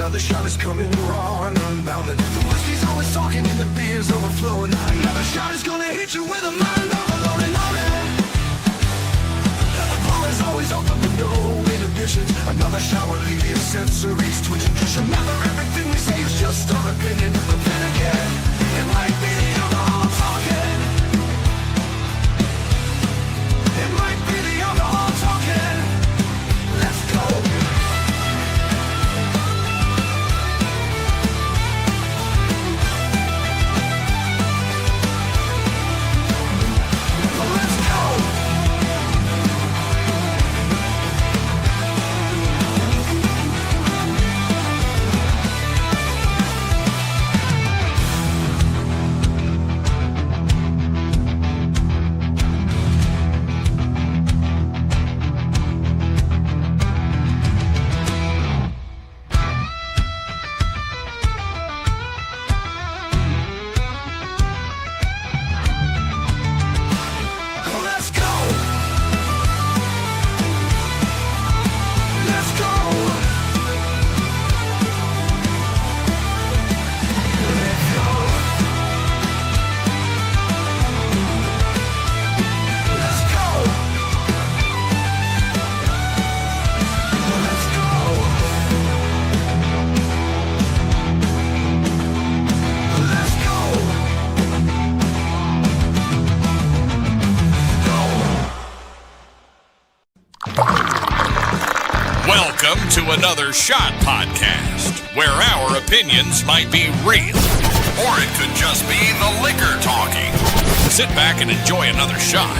Another shot is coming raw and unbounded. The whiskey's always talking and the beer's overflowing. Another shot is gonna hit you with a mind overloaded. The bar is always open with no inhibitions. Another shot will leave your sensories twitching. Just remember, everything we say is just our opinion. But then again, it might be the alcohol talking. It might be the alcohol talking. Let's go. Welcome to another Shot Podcast, where our opinions might be real, or it could just be the liquor talking. Sit back and enjoy another shot.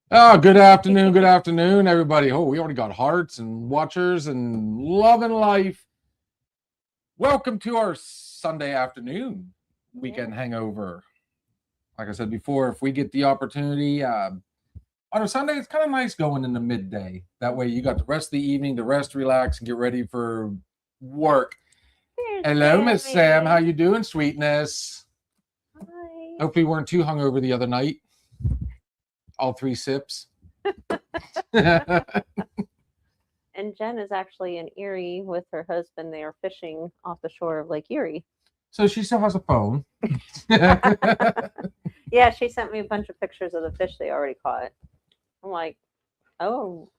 Oh, good afternoon, everybody. Oh, we already got hearts and watchers and love and life. Welcome to our Sunday afternoon weekend hangover. Like I said before, if we get the opportunity on a Sunday, it's kind of nice going in the midday. That way you got the rest of the evening to rest, relax, and get ready for work. Hello, Miss Sam. How you doing, sweetness? Hi. Hopefully you weren't too hungover the other night. All 3 sips. And Jen is actually in Erie with her husband. They are fishing off the shore of Lake Erie. So she still has a phone. Yeah, she sent me a bunch of pictures of the fish they already caught. I'm like, oh.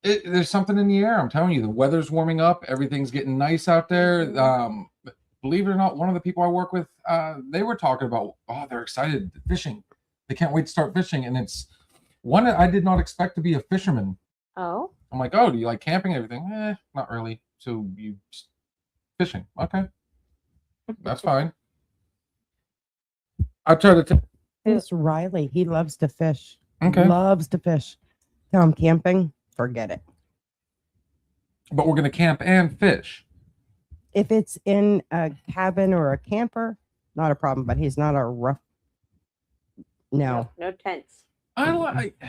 There's something in the air. I'm telling you, the weather's warming up. Everything's getting nice out there. Believe it or not, one of the people I work with, they were talking about, they're excited fishing. They can't wait to start fishing. And it's one I did not expect to be a fisherman. Oh. I'm like, do you like camping and everything? Not really. So you fishing. Okay. That's fine. I try to It's Riley. He loves to fish. Okay. Loves to fish. Tell him camping, forget it. But we're going to camp and fish. If it's in a cabin or a camper, not a problem. But he's not a rough. No. No tents. I like.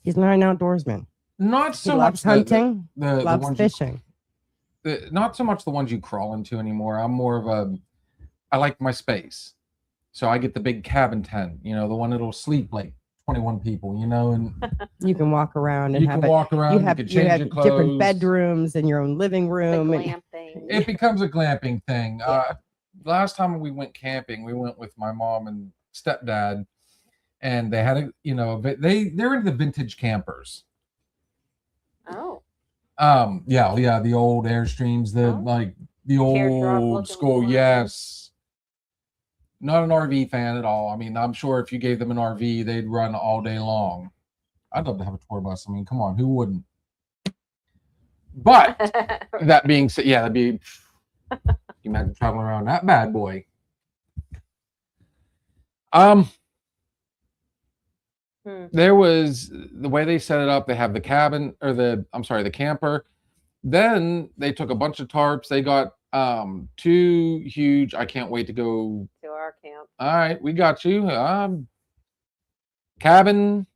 He's not an outdoorsman. Not so He loves much hunting. the Loves ones fishing. not so much the ones you crawl into anymore. I'm more of I like my space. So I get the big cabin tent, the one that'll sleep like 21 people, and You can walk around and you can walk around, you have can change your clothes. different bedrooms and your own living The room. glamping. It becomes a glamping thing. Yeah. Last time we went camping, we went with my mom and stepdad, and they had they're into the vintage campers. Oh. Yeah, the old Airstreams, the Teardrop old looking school, ones. yes. Not an RV fan at all. I mean, I'm sure if you gave them an RV, they'd run all day long. I'd love to have a tour bus. I mean, come on, who wouldn't? But that being said, yeah, that'd be. You imagine traveling around that bad boy. There was the way they set it up. They have the cabin or the camper. Then they took a bunch of tarps. They got 2 huge. I can't wait to go To our camp. All right, we got you. Cabin,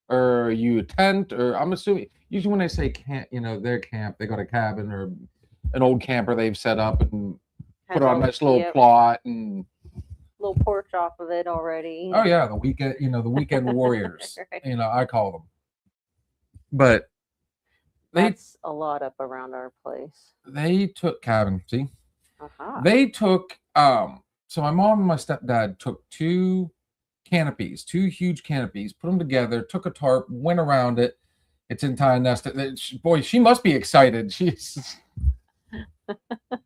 or you a tent, or I'm assuming usually when they say camp, their camp, they got a cabin or an old camper they've set up and put on a nice little plot and little porch off of it already. Oh yeah, the weekend, the weekend warriors. Right. I call them. But That's a lot up around our place. they took cabin. See, Uh-huh. they took So my mom and my stepdad took two huge canopies, put them together, took a tarp, went around it. It's in tie nest. Boy, she must be excited. She's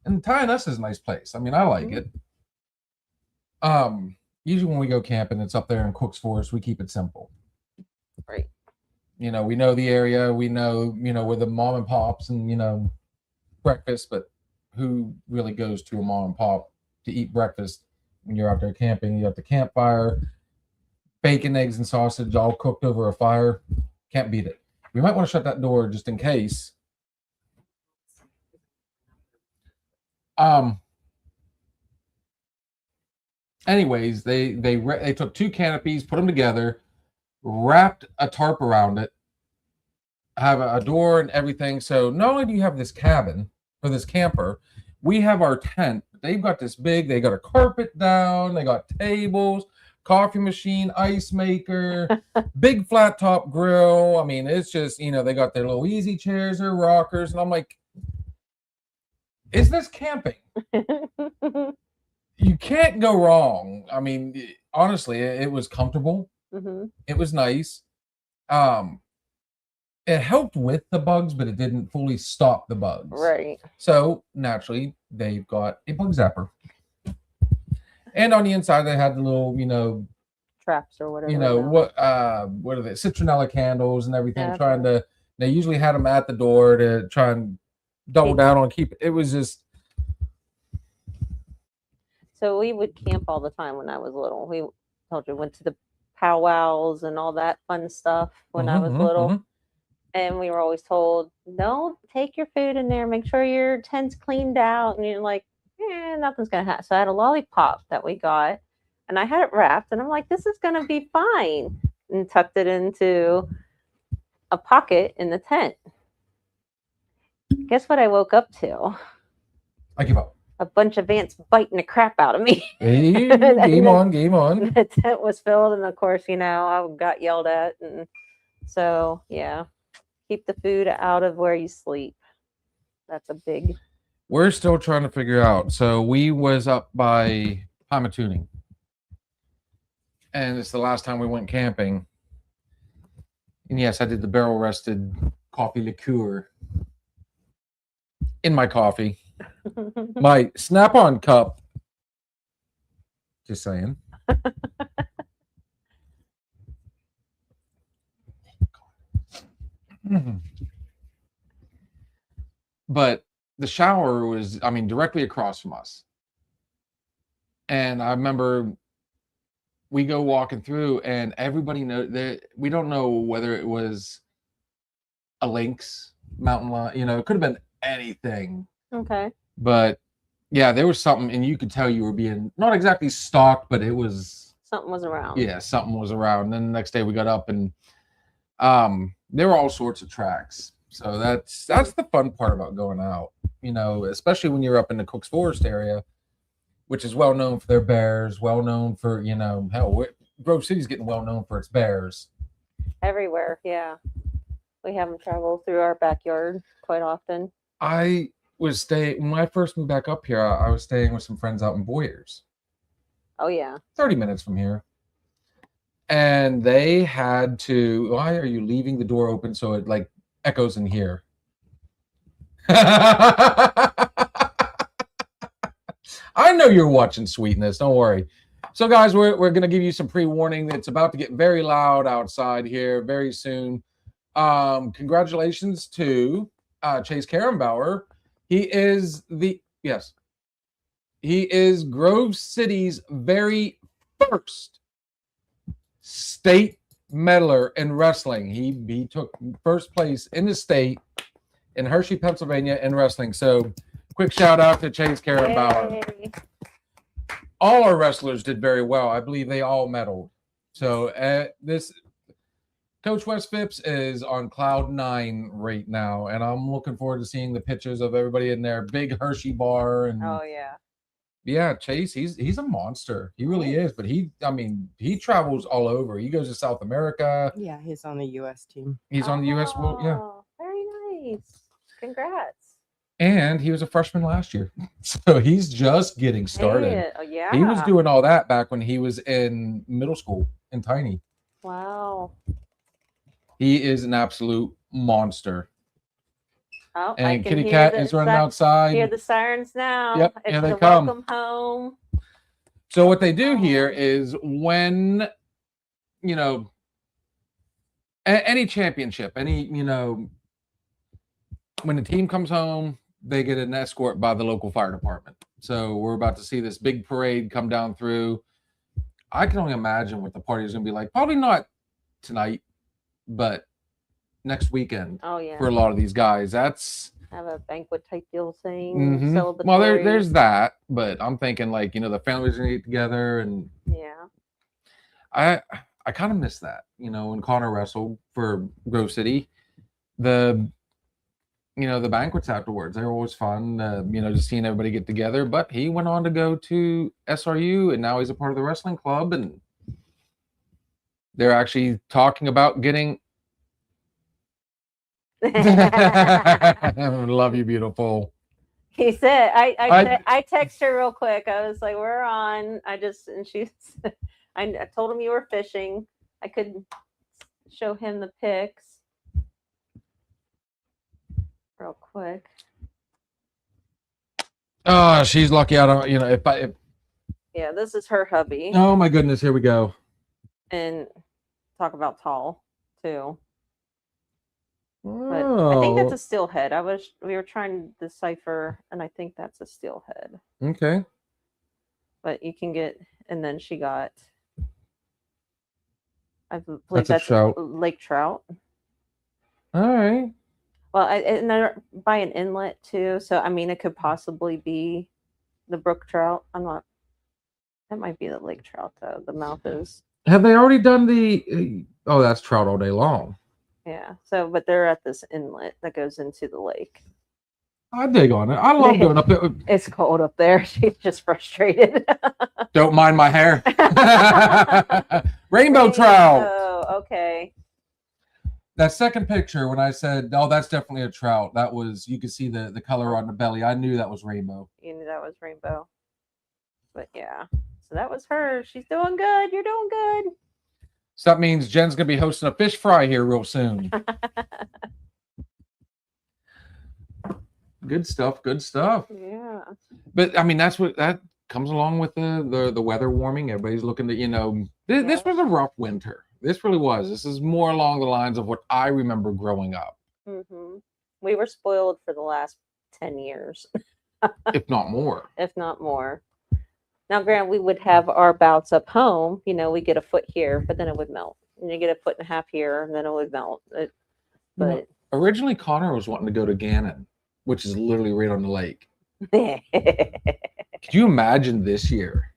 and tie nest is a nice place. I mean, I like it. Usually when we go camping, it's up there in Cook's Forest. We keep it simple. Right. We know the area. We know, where the mom and pops and, breakfast, but who really goes to a mom and pop to eat breakfast when you're out there camping? You got the campfire, bacon, eggs, and sausage all cooked over a fire. Can't beat it. We might want to shut that door just in case. Anyways, they took two canopies, put them together, wrapped a tarp around it, have a door and everything. So not only do you have this cabin or this camper, we have our tent. They've got this big, they got a carpet down, they got tables, coffee machine, ice maker, big flat top grill. I mean, it's just, they got their little easy chairs or rockers. And I'm like, is this camping? You can't go wrong. I mean, honestly, it was comfortable. It was nice. It helped with the bugs, but it didn't fully stop the bugs. Right. So naturally, they've got a bug zapper. And on the inside, they had the little, traps or whatever. what are they? Citronella candles and everything. They usually had them at the door to try and double down on keep. It was just. So we would camp all the time when I was little. We went to the powwows and all that fun stuff when I was little. And we were always told, don't take your food in there. Make sure your tent's cleaned out. And you're like, nothing's going to happen. So I had a lollipop that we got. And I had it wrapped. And I'm like, this is going to be fine. And tucked it into a pocket in the tent. Guess what I woke up to? I give up. A bunch of ants biting the crap out of me. Hey, game on. The tent was filled. And of course, I got yelled at. And so, yeah. Keep the food out of where you sleep. That's a big. We're still trying to figure out. So we was up by Pamatooning. And it's the last time we went camping. And yes, I did the barrel rested coffee liqueur in my coffee. My Snap-on cup. Just saying. But the shower was, directly across from us. And I remember we go walking through and everybody knows that we don't know whether it was a lynx, mountain lion, it could have been anything. Okay. But yeah, there was something, and you could tell you were being not exactly stalked, but it was something was around. Yeah, something was around. And then the next day we got up and there were all sorts of tracks. So that's the fun part about going out, especially when you're up in the Cook's Forest area, which is well known for their bears, well known for, Grove City's getting well known for its bears. Everywhere, yeah. We have them travel through our backyard quite often. I was when I first moved back up here, I was staying with some friends out in Boyers. Oh, yeah. 30 minutes from here. And they had to, why are you leaving the door open so it like echoes in here? I know you're watching Sweetness. Don't worry. So, guys, we're going to give you some pre-warning. It's about to get very loud outside here very soon. Congratulations to Chase Karrenbauer. He is Grove City's very first state medaler in wrestling. He took first place in the state in Hershey, Pennsylvania in wrestling. So quick shout out to Chase Karrenbauer. Yay. All our wrestlers did very well. I believe they all medaled. So this Coach Wes Phipps is on cloud 9 right now, and I'm looking forward to seeing the pictures of everybody in their big Hershey bar and Oh, yeah. Yeah, Chase, he's a monster. He really is. But he travels all over. He goes to South America. Yeah, he's on the U.S. team. He's on the U.S. World, yeah. Oh, very nice. Congrats. And he was a freshman last year, so he's just getting started. Hey, oh, yeah. He was doing all that back when he was in middle school in Tiny. Wow. He is an absolute monster. Oh, I And can Kitty hear Cat the is running si- outside. Hear the sirens now. Yep, It's here they the come. welcome home. So what they do here is when, any championship, when the team comes home, they get an escort by the local fire department. So we're about to see this big parade come down through. I can only imagine what the party is going to be like. Probably not tonight, but next weekend. Oh, yeah. For a lot of these guys, that's Have a banquet type deal thing. Mhm. Celebratory. Well, there's that, but I'm thinking like the families are gonna get together, and Yeah. I kind of miss that. When Connor wrestled for Grove City, the the banquets afterwards, they were always fun. Just seeing everybody get together. But he went on to go to SRU, and now he's a part of the wrestling club, and they're actually talking about getting. Love you, beautiful. He said, I text her real quick. I was like, we're on. And she said, I told him you were fishing. I could show him the pics real quick. Oh, she's lucky. I don't, if Yeah, this is her hubby. oh my goodness, here we go. And talk about tall too. But Oh, I think that's a steelhead. We were trying to decipher, and I think that's a steelhead. okay. But you can get, and then she got, I believe That's a that's trout. lake trout. All right. Well, and they're by an inlet too, so I mean, it could possibly be the brook trout. I'm not. That might be the lake trout though. The mouth is. Have they already done the? Oh, that's trout all day long. Yeah. So, but they're at this inlet that goes into the lake. I dig on it. I love going up there. It's cold up there. She's just frustrated. Don't mind my hair. Rainbow trout. Oh, okay. That second picture, when I said, "Oh, that's definitely a trout," that was you could see the color on the belly. I knew that was rainbow. You knew that was rainbow. But yeah. So that was her. She's doing good. You're doing good. So that means Jen's gonna be hosting a fish fry here real soon. Good stuff. Good stuff. Yeah. But I mean, that's what that comes along with the weather warming. Everybody's looking to, this was a rough winter. This really was. This is more along the lines of what I remember growing up, We were spoiled for the last 10 years, if not more. if not more. Now, granted, we would have our bouts up home. We get a foot here, but then it would melt. And you get a foot and a half here, and then it would melt. But Originally, Connor was wanting to go to Gannon, which is literally right on the lake. Could you imagine this year?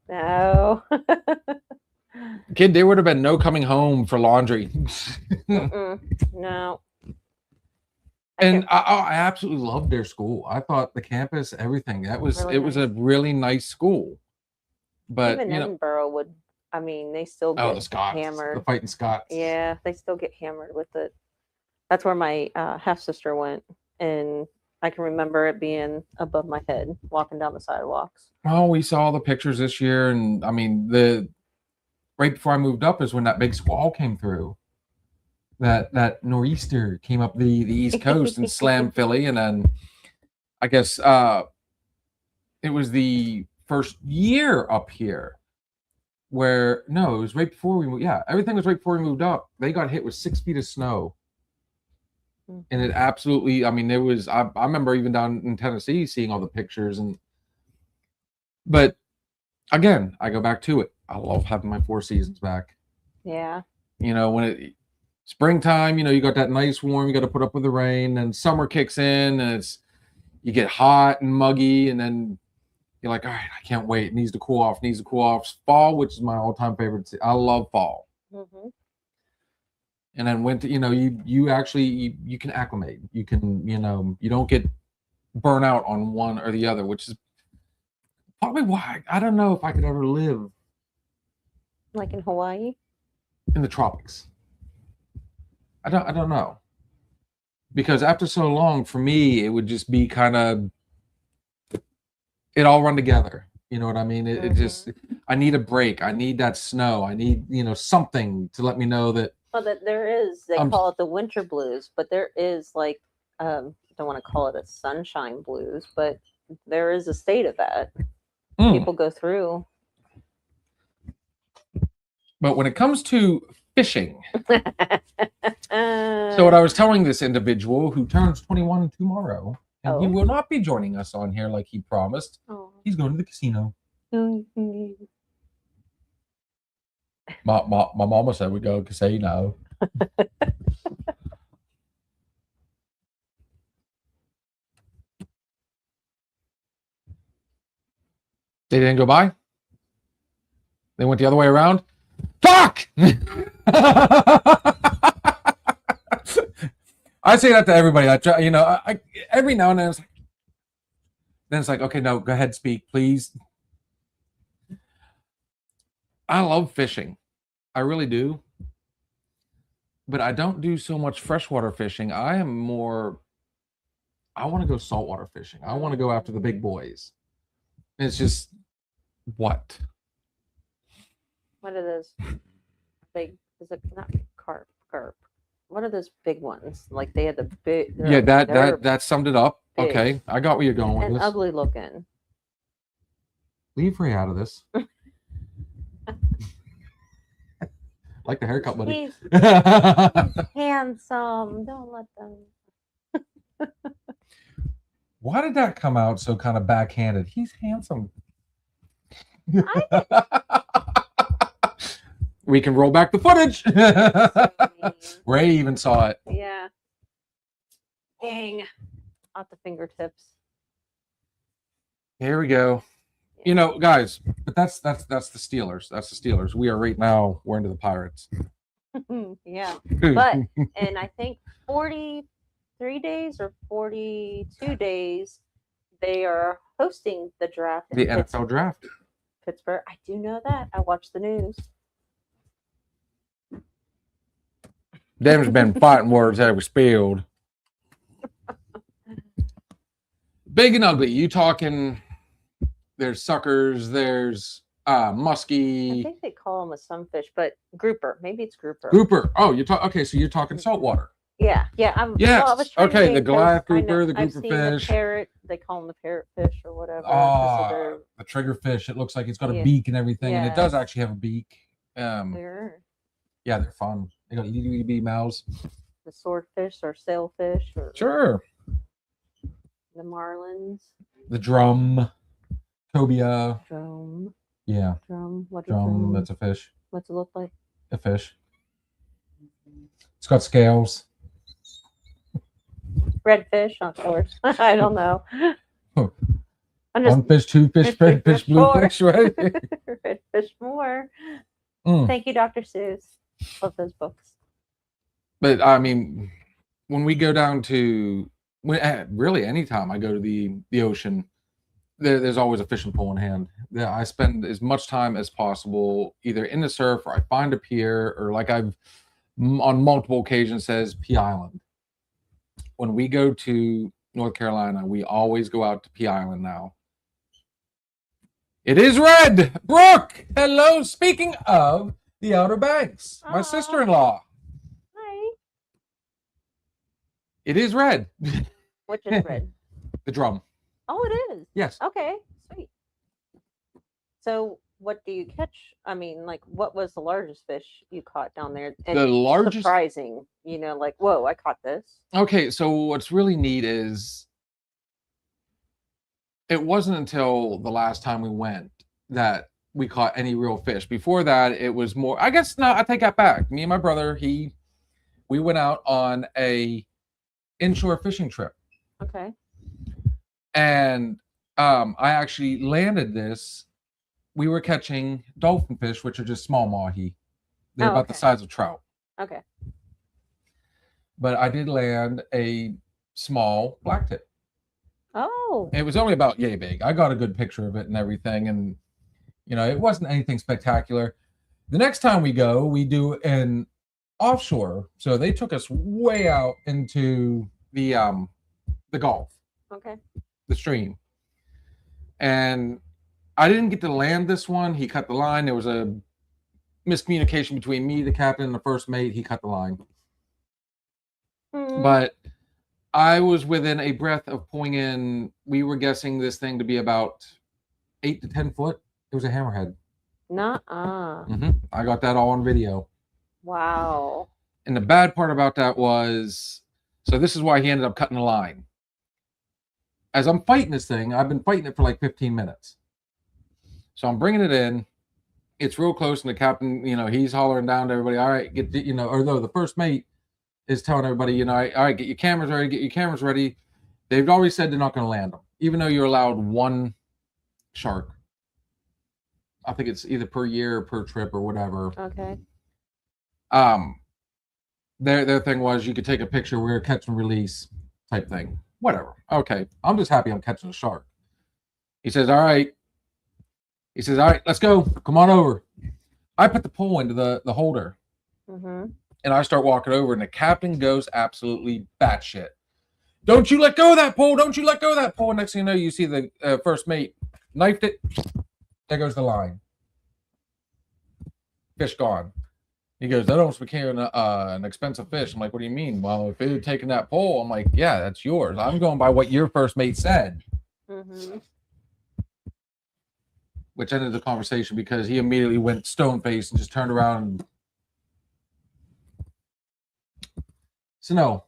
no. Kid, there would have been no coming home for laundry. No. And I absolutely loved their school. I thought the campus, everything, it was a really nice school. But even Edinburgh would, I mean, they still get the Scots, hammered. the fighting Scots. Yeah, they still get hammered with it. That's where my half sister went, and I can remember it being above my head walking down the sidewalks. Oh, we saw the pictures this year, and I mean right before I moved up is when that big squall came through. That nor'easter came up the East Coast and slammed Philly, and then I guess it was the first year up here where it was right before we moved. Yeah, everything was right before we moved up. They got hit with 6 feet of snow. And it absolutely, I mean, there was, I remember even down in Tennessee seeing all the pictures. But again, I go back to it. I love having my 4 seasons back. Yeah. When springtime, you got that nice warm, you got to put up with the rain, and summer kicks in, and you get hot and muggy, and then you're like, all right, I can't wait. It needs to cool off. Fall, which is my all-time favorite. I love fall. And then winter, you actually you can acclimate. You can, you don't get burnt out on one or the other, which is Probably why I don't know if I could ever live Like in Hawaii? in the tropics. I don't know. Because after so long, for me, it would just be kind of it all run together. You know what I mean? It just I need a break. I need that snow. I need, something to let me know that Well, that there is. They call it the winter blues, but there is like I don't want to call it a sunshine blues, but there is a state of that. People go through. But when it comes to fishing, so what I was telling this individual who turns 21 tomorrow, and he will not be joining us on here like he promised. He's going to the casino. My mama said we go to casino. They didn't go by? They went the other way around? Fuck! I say that to everybody. I try, I every now and then it's like, okay, no, go ahead, speak, please. I love fishing. I really do. But I don't do so much freshwater fishing. I want to go saltwater fishing. I want to go after the big boys. It's just what? What are those big? Is it not carp? What are those big ones? Like they had the big. Yeah, that summed it up. Big. Okay, I got where you're going with and this. Ugly looking. Leave Ray out of this. Like the haircut, buddy. He's handsome. Don't let them. Why did that come out so kind of backhanded? He's handsome. We can roll back the footage. Ray even saw it. Yeah. Dang. At the fingertips. Here we go. Guys, but that's the Steelers. That's the Steelers. We are right now, we're into the Pirates. Yeah. But in I think 43 days or 42 days, they are hosting the draft. The NFL draft. Pittsburgh. I do know that. I watch the news. Them's been fighting words ever spilled. Big and ugly. You talking? There's suckers. There's muskie. I think they call them a sunfish, but grouper. Maybe it's grouper. Grouper. Oh, okay. So you're talking saltwater. Yeah. Yes. Okay. The Goliath grouper, the grouper fish. The parrot. They call them the parrot fish or whatever. Oh, the trigger fish. It looks like it's got a beak and everything, and it does actually have a beak. Yeah, they're fun. They got itty bitty mouths. The swordfish or sailfish or sure. The marlins. The drum. Cobia. Drum. Yeah. Drum. What is drum? That's a fish. What's it look like? A fish. It's got scales. Redfish, of course. I don't know. One fish, two fish, red fish, blue fish, right? Red fish more. Thank you, Dr. Seuss. Love those books. But I mean, when we go down to really anytime I go to the ocean, there's always a fishing pole in hand. I spend as much time as possible either in the surf or I find a pier or like I've on multiple occasions says Pea Island. When we go to North Carolina, we always go out to Pea Island now. It is red. Brooke, hello. Speaking of the Outer Banks, my sister-in-law. Hi. It is red. Which is red? The drum. Oh, it is. Yes. Okay. Sweet. So, what do you catch? I mean, like, what was the largest fish you caught down there? And the largest. Surprising. Like, whoa, I caught this. Okay, so what's really neat is it wasn't until the last time we went that we caught any real fish. Before that, it was more. I guess no. I take that back. Me and my brother, we went out on a inshore fishing trip. Okay. And I actually landed this. We were catching dolphin fish, which are just small mahi. They're about the size of trout. Okay. But I did land a small blacktip. Oh. It was only about yay big. I got a good picture of it and everything, and it wasn't anything spectacular. The next time we go, we do an offshore. So they took us way out into the Gulf, Okay. the stream, and I didn't get to land this one. He cut the line. There was a miscommunication between me, the captain, and the first mate. He cut the line. Mhm. But I was within a breath of pulling in. We were guessing this thing to be about 8 to 10 foot. It was a hammerhead. Nuh-uh. I got that all on video. Wow. And the bad part about that was, so this is why he ended up cutting the line. As I'm fighting this thing, I've been fighting it for like 15 minutes. So I'm bringing it in. It's real close, and the captain, he's hollering down to everybody, all right, or though the first mate is telling everybody, all right, get your cameras ready. They've always said they're not going to land them, even though you're allowed one shark. I think it's either per year or per trip or whatever. Okay. Their thing was you could take a picture, we're catch and release type thing. Whatever. Okay. I'm just happy I'm catching a shark. He says, all right, let's go. Come on over. I put the pole into the holder, Mm-hmm. and I start walking over, and the captain goes absolutely batshit. Don't you let go of that pole. Don't you let go of that pole. And next thing you know, you see the first mate knifed it. There goes the line. Fish gone. He goes, that almost became an expensive fish. I'm like, what do you mean? Well, if it had taken that pole, I'm like, yeah, that's yours. I'm going by what your first mate said. Mm-hmm. Which ended the conversation because he immediately went stone-faced and just turned around. So no.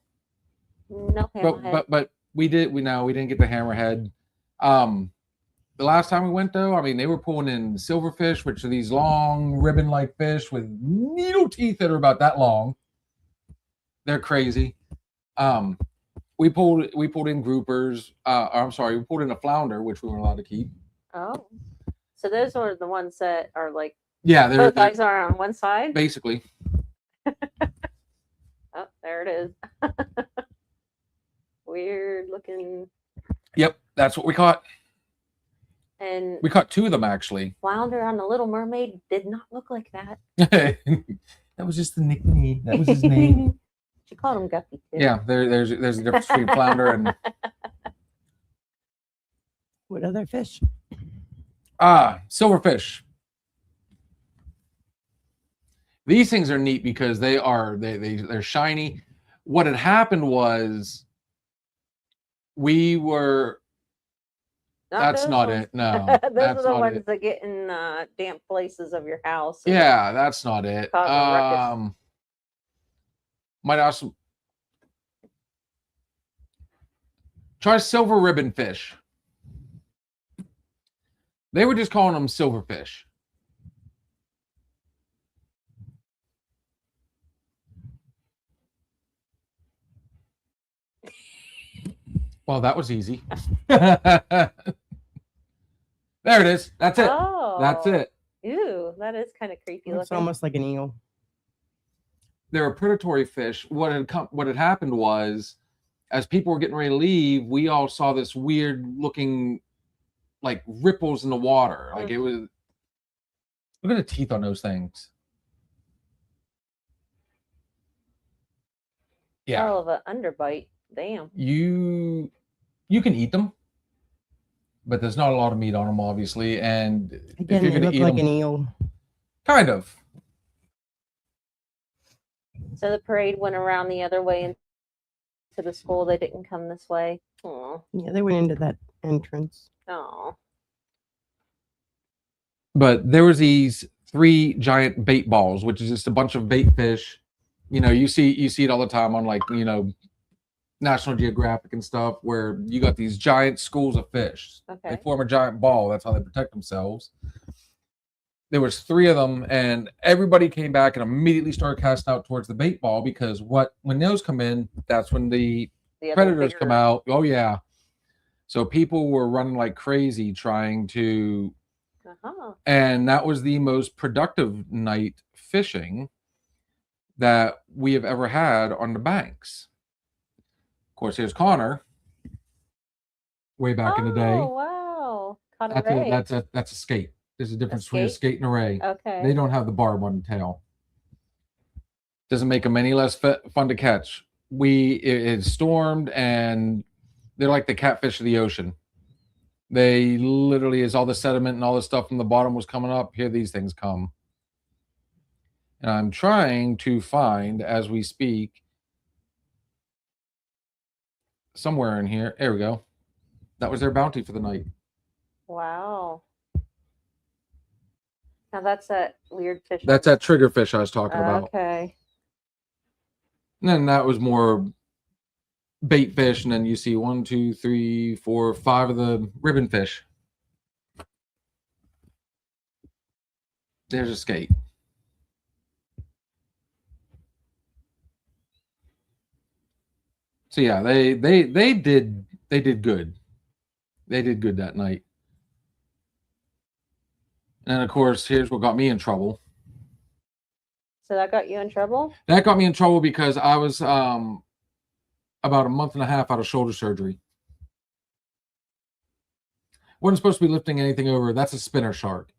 No hammerhead. But we didn't get the hammerhead. The last time we went, though, I mean, they were pulling in silverfish, which are these long ribbon-like fish with needle teeth that are about that long. They're crazy. We pulled in groupers. We pulled in a flounder, which we weren't allowed to keep. Oh. So those are the ones that are like, Yeah, both eyes are on one side? basically. Oh, there it is. Weird looking. Yep, that's what we caught. And We caught 2 of them, actually. Flounder on the Little Mermaid did not look like that. That was just the nickname. That was his name. She called him Guppy too. Yeah, there's a difference between flounder and What other fish? silverfish. These things are neat because they're shiny. What had happened was that's those not ones. it. No, Those that's are the not ones it. that get in damp places of your house. and Yeah, that's not it. cause a ruckus. Might also try silver ribbon fish. They were just calling them silverfish. Well, that was easy. There it is. That's it. Oh. That's it. Ew, that is kind of creepy It's looking. almost like an eel. They're a predatory fish. What had happened was, as people were getting ready to leave, we all saw this weird looking, like ripples in the water. Like it was. Look at the teeth on those things. Yeah. Hell of an underbite. Damn. You can eat them, but there's not a lot of meat on them, obviously. And Again, if you're they going look to eat like them, an eel. kind of. So the parade went around the other way into the school. They didn't come this way. Oh. Yeah, they went into that entrance. Oh. But there was these 3 giant bait balls, which is just a bunch of bait fish. You see it all the time on National Geographic and stuff, where you got these giant schools of fish. Okay. They form a giant ball. That's how they protect themselves. There was 3 of them, and everybody came back and immediately started casting out towards the bait ball because when those come in, that's when the The other predators bigger- come out. Oh yeah. So people were running like crazy trying to, Uh-huh. and that was the most productive night fishing that we have ever had on the banks. Of course, here's Connor. way back in the day. Oh, wow. Caught a ray. That's a skate. There's a difference between a skate? skate and a ray. Okay. They don't have the barb on the tail. Doesn't make them any less fun to catch. It stormed, and they're like the catfish of the ocean. They literally, as all the sediment and all the stuff from the bottom was coming up, here these things come. And I'm trying to find, as we speak, somewhere in here. There we go. That was their bounty for the night. Wow. Now that's that weird fish. That's that triggerfish I was talking about. Okay. And then that was more bait fish, and then you see 1, 2, 3, 4, 5 of the ribbon fish. There's a skate. So yeah, they did good. They did good that night. And of course, here's what got me in trouble. So that got you in trouble? That got me in trouble because I was about a month and a half out of shoulder surgery. Wasn't supposed to be lifting anything over. That's a spinner shark.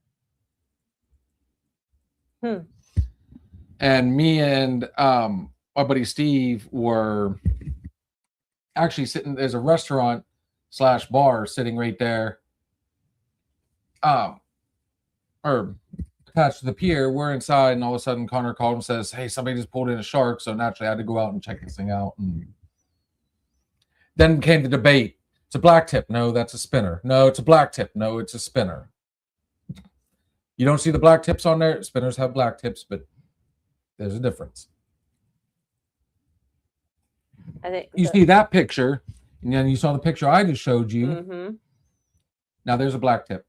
And me and my buddy Steve were actually sitting. There's a restaurant / bar sitting right there. Or attached to the pier. We're inside, and all of a sudden Connor called and says, "Hey, somebody just pulled in a shark." So naturally I had to go out and check this thing out. And then came the debate. It's a black tip. No, that's a spinner. No, it's a black tip. No, it's a spinner. You don't see the black tips on there. Spinners have black tips, but there's a difference. I think You see that picture, and then you saw the picture I just showed you. Mm-hmm. Now there's a black tip.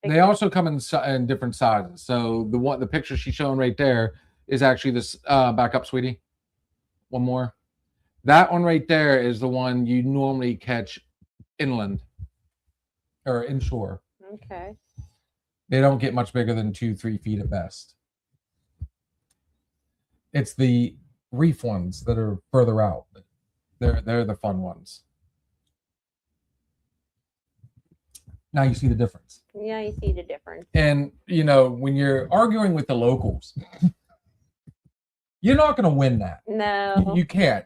They also come in different sizes. So the picture she's showing right there is actually this. Back up, sweetie. One more. That one right there is the one you normally catch inland or inshore. Okay. They don't get much bigger than 2-3 feet at best. It's the reef ones that are further out. They're the fun ones. Now you see the difference. Yeah, you see the difference. And, when you're arguing with the locals, you're not going to win that. No. You can't.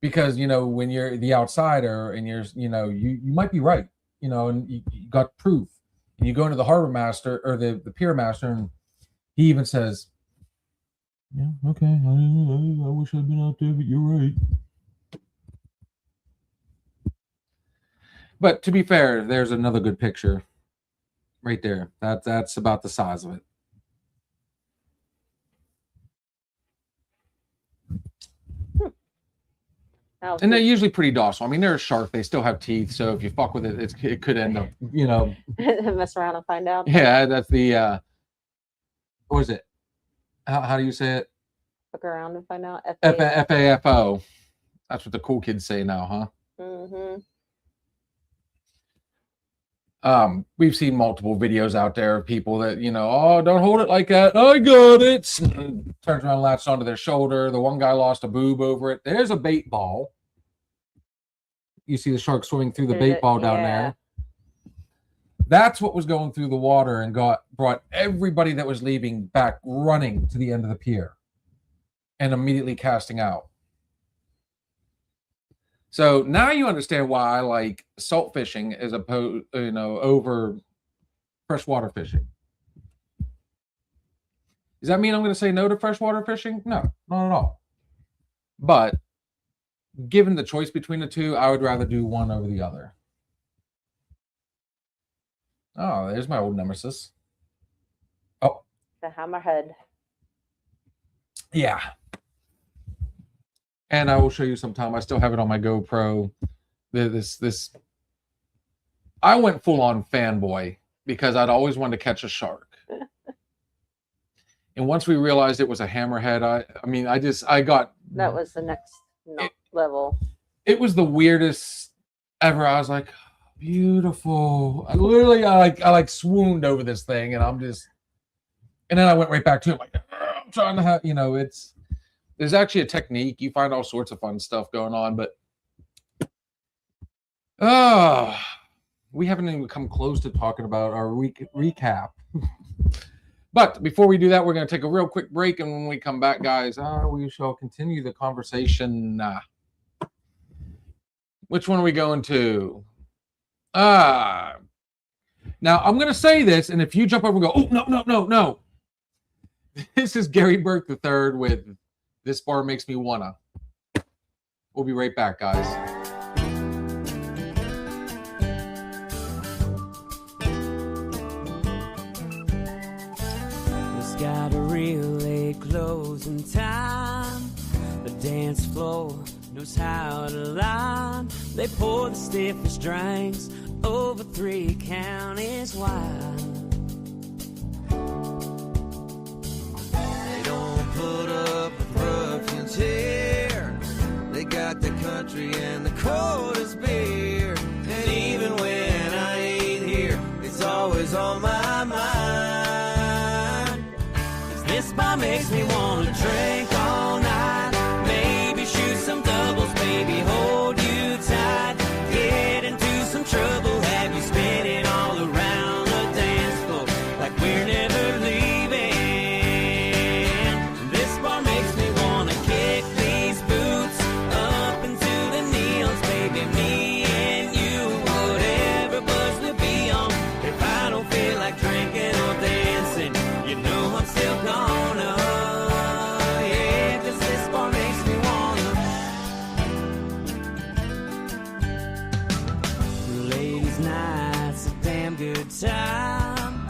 Because, when you're the outsider and you might be right, and you got proof. And you go into the harbor master or the pier master, and he even says, "Yeah, okay, I wish I'd been out there, but you're right." But to be fair, there's another good picture right there. That's about the size of it. And they're usually pretty docile. I mean, they're a shark. They still have teeth. So if you fuck with it, it could end up, mess around and find out. Yeah, that's the, what is it? How do you say it? Fuck around and find out. FAFO. That's what the cool kids say now, huh? Mm-hmm. We've seen multiple videos out there of people that, oh, don't hold it like that. I got it. Turns around, latched onto their shoulder. The one guy lost a boob over it. There's a bait ball. You see the shark swimming through the bait ball down there. That's what was going through the water and brought everybody that was leaving back running to the end of the pier and immediately casting out. So now you understand why I like salt fishing as opposed, over freshwater fishing. Does that mean I'm going to say no to freshwater fishing? No, not at all. But given the choice between the two, I would rather do one over the other. Oh, there's my old nemesis. Oh, The hammerhead. Yeah. And I will show you sometime. I still have it on my GoPro. This I went full on fanboy because I'd always wanted to catch a shark. And once we realized it was a hammerhead, I got That was the next level. It was the weirdest ever. I was like, beautiful. I like swooned over this thing, and and then I went right back to it. Like, I'm trying to have, there's actually a technique. You find all sorts of fun stuff going on, but We haven't even come close to talking about our recap. But before we do that, we're going to take a real quick break. And when we come back, guys, we shall continue the conversation. Which one are we going to? Now, I'm going to say this. And if you jump over and go, oh, no. This is Gary Burke III with This Bar Makes Me Wanna. We'll be right back, guys. Got a real late closing time. The dance floor knows how to line. They pour the stiffest drinks over 3 counties wide. They don't put up with ruffians here. They got the country and the coldest beer. And even when I ain't here, it's always on my mind. This bar makes me wanna drink all night. Maybe shoot some doubles, baby, hold you tight. Get into some trouble, have you spinning all around the dance floor like we're never leaving. This bar makes me wanna kick these boots up into the neons, baby, me and you. Whatever buzz we'll be on, if I don't feel like drinking or dancing, you know I'm still gonna. Yeah, 'cause this bar makes me wanna. Ladies' night's a damn good time.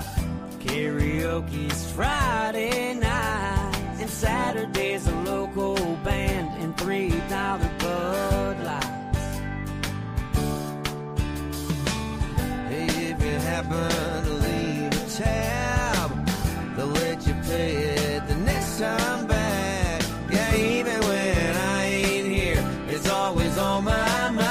Karaoke's Friday night, and Saturday's a local band and $3 Bud Lights. Hey, if you happen to leave a tab, they'll let you pay it the next time back. Yeah, even when I ain't here, it's always on my mind.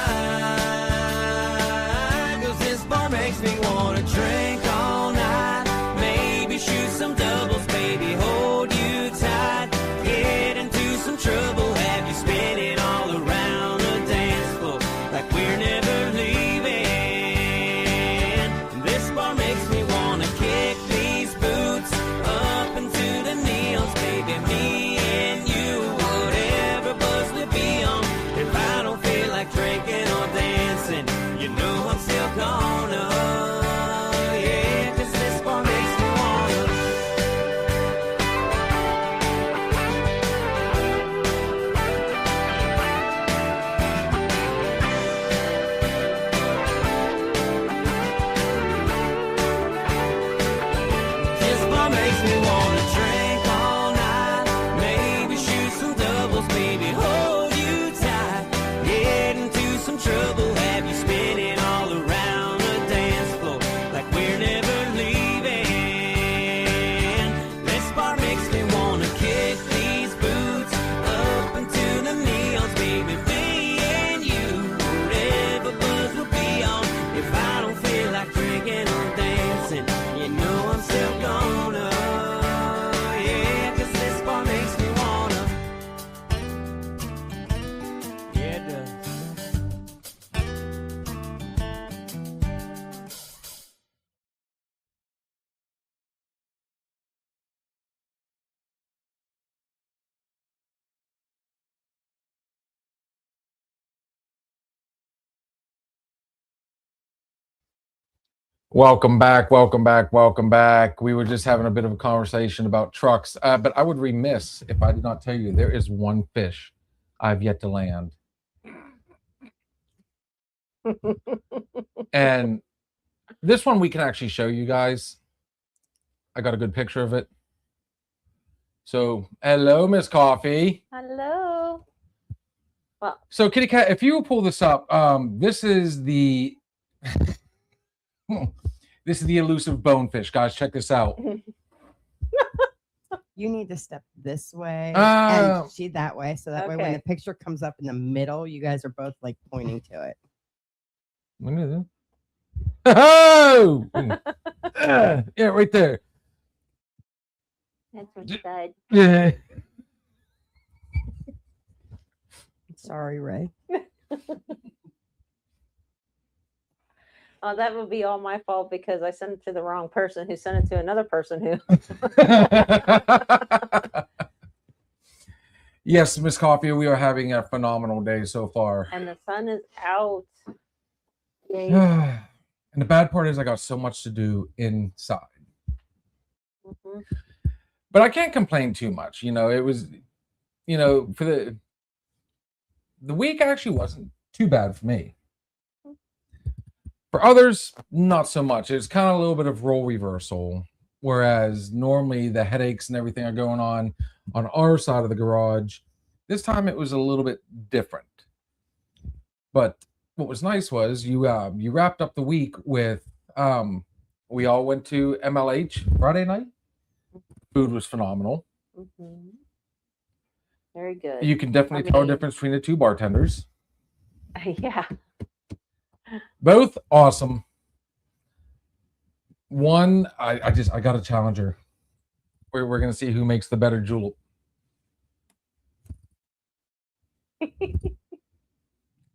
'Cause this bar makes me wanna drink all night. Maybe shoot some doubles, baby, hold you tight. Get into some trouble, have you spinning all around the dance floor like we're never leaving. This bar makes me wanna kick these boots up into the neons, baby, me and you. Whatever buzz we'll be on, if I don't feel like drinking or dancing, you know I'm still gonna. Yeah, 'cause this bar makes me wanna. This bar makes me wanna drink all night. Maybe shoot some doubles, baby, hold you tight. Get into some trouble, have you spinning all around the dance floor like we're never leaving. This bar makes me wanna kick these boots up into the neons, baby, me and you. Whatever buzz will be on, if I don't feel like drinking or dancing, you know I'm still gonna. Yeah, 'cause this bar makes me wanna. Yeah, it does. Welcome back. We were just having a bit of a conversation about trucks, but I would remiss if I did not tell you there is one fish I've yet to land. And this one we can actually show you guys. I got a good picture of it. So, hello, Miss Coffee. Hello. Well, So, Kitty Cat, if you will pull this up, this is the this is the elusive bonefish, guys. Check this out. You need to step this way Oh. and she that way, so that way when Okay. the picture comes up in the middle, you guys are both like pointing to it. Look at that. Oh, yeah, right there. that's what she said. Yeah. Sorry, Ray. Oh, that would be all my fault because I sent it to the wrong person who sent it to another person who. Yes, Miss Coffee, we are having a phenomenal day so far. And the sun is out. Yay. And the bad part is I got so much to do inside. Mhm. But I can't complain too much. You know, it was, you know, for the week actually wasn't too bad for me. For others, not so much. It's kind of a little bit of role reversal. Whereas normally the headaches and everything are going on our side of the garage. This time it was a little bit different. But what was nice was you wrapped up the week with we all went to MLH Friday night. Food was phenomenal. Mhm. Very good. You can definitely tell the difference between the two bartenders. Yeah. Both awesome. One, I got a challenger. We're gonna see who makes the better julep.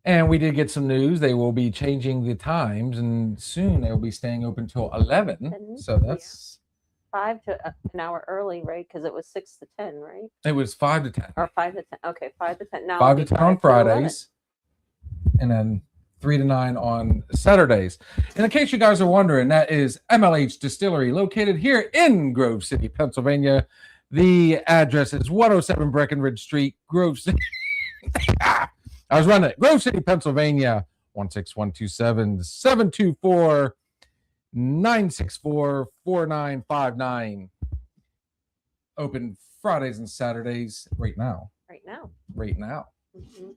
And we did get some news. They will be changing the times, and soon they will be staying open till 11. So that's 5 to an hour early, right? Because it was 6 to 10, right? it was 5 to 10. Or 5 to 10. Okay, 5 to 10. Now 5 to 10 on 11. Fridays, and then 3 to 9 on Saturdays. And in case you guys are wondering, that is MLH Distillery, located here in Grove City, Pennsylvania. The address is 107 Breckenridge Street, Grove City. I was running it. Grove City, Pennsylvania, 16127 724 964 4959. Open Fridays and Saturdays right now. Right now. Right now. Mm-hmm.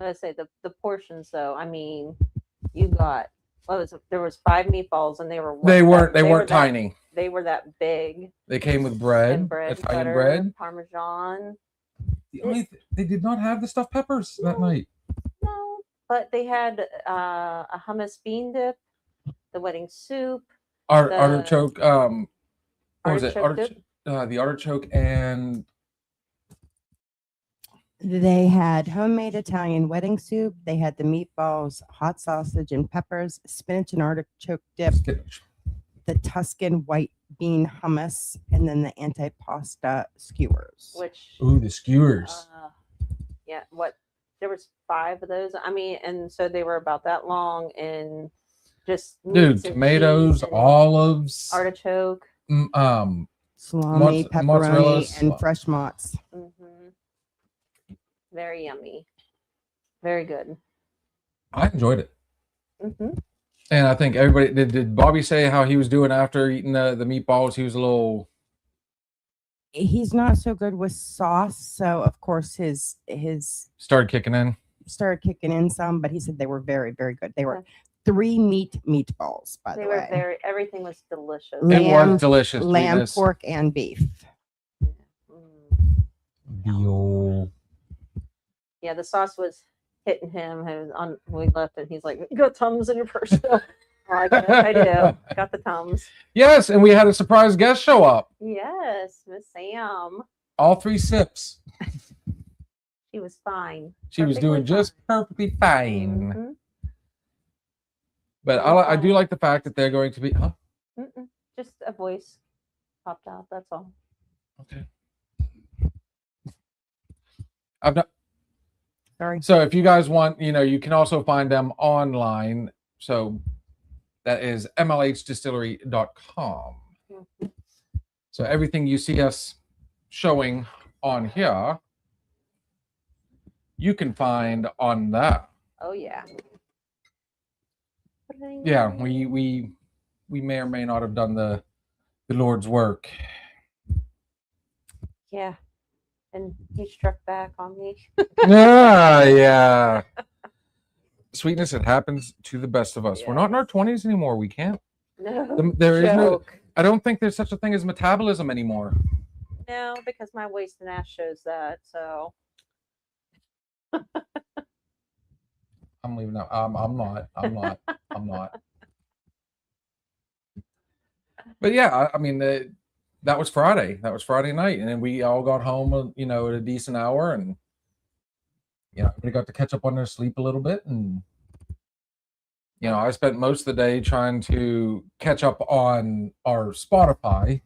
I say the portions though. I mean, you got there was 5 meatballs and they weren't tiny. They were that big. They came with bread, And bread, Italian butter, bread. Parmesan. They did not have the stuffed peppers that night. No, but they had a hummus bean dip, the wedding soup, Artichoke. What was it? artichoke dip. The artichoke and They had homemade Italian wedding soup. They had the meatballs, hot sausage and peppers, spinach and artichoke dip, the Tuscan white bean hummus, and then the antipasta skewers. Which the skewers. Yeah, there was 5 of those. I mean, and so they were about that long and just tomatoes, olives, artichoke, salami, mozzarella, pepperoni, and fresh mozz. Mm-hmm. Very yummy, very good. I enjoyed it. Mm-hmm. And I think everybody did Bobby say how he was doing after eating the meatballs? He was a little. He's not so good with sauce, so of course his Started kicking in some, but he said they were very, very good. They were 3 meatballs, by They the were way. everything was delicious. It was delicious. Lamb, sweetness. pork, and beef. Yo. Yeah, the sauce was hitting him. He was on. We left, and he's like, "You got Tums in your purse?" Well, I guess I do. Got the Tums. Yes, and we had a surprise guest show up. Yes, Miss Sam. All 3 sips. She was fine. She was doing Perfectly just perfectly fine. Mhm. But I do like the fact that they're going to be. Huh? Mm-mm. Just a voice popped out. That's all. Okay. I've not. Sorry. So if you guys want, you can also find them online. So that is mlhdistillery.com. Mhm. So everything you see us showing on here, you can find on that. Oh yeah. Yeah, we may or may not have done the Lord's work. Yeah. And he struck back on me. Yeah. Sweetness, it happens to the best of us. We're not in our 20s anymore. We can't. No. There is no. joke. I don't think there's such a thing as metabolism anymore. No, because my waist and ass shows that. So I'm leaving out. I'm not. But yeah, I mean, that was Friday. That was Friday night, and then we all got home, at a decent hour, and everybody got to catch up on their sleep a little bit, and You know, I spent most of the day trying to catch up on our Spotify.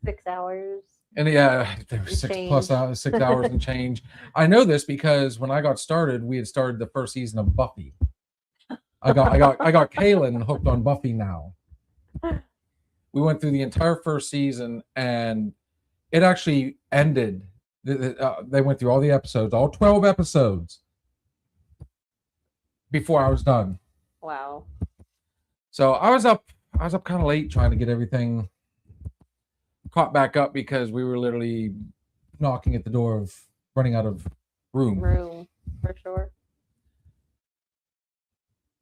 6 hours. And yeah, there were And 6 plus change. hours, 6 hours and change. I know this because when I got started, we had started the first season of Buffy. I got Kaylin hooked on Buffy now. We went through the entire first season, and it actually ended. They went through all the episodes, all 12 episodes, before I was done. Wow. So I was up kind of late trying to get everything caught back up because we were literally knocking at the door of running out of room. Room, for sure.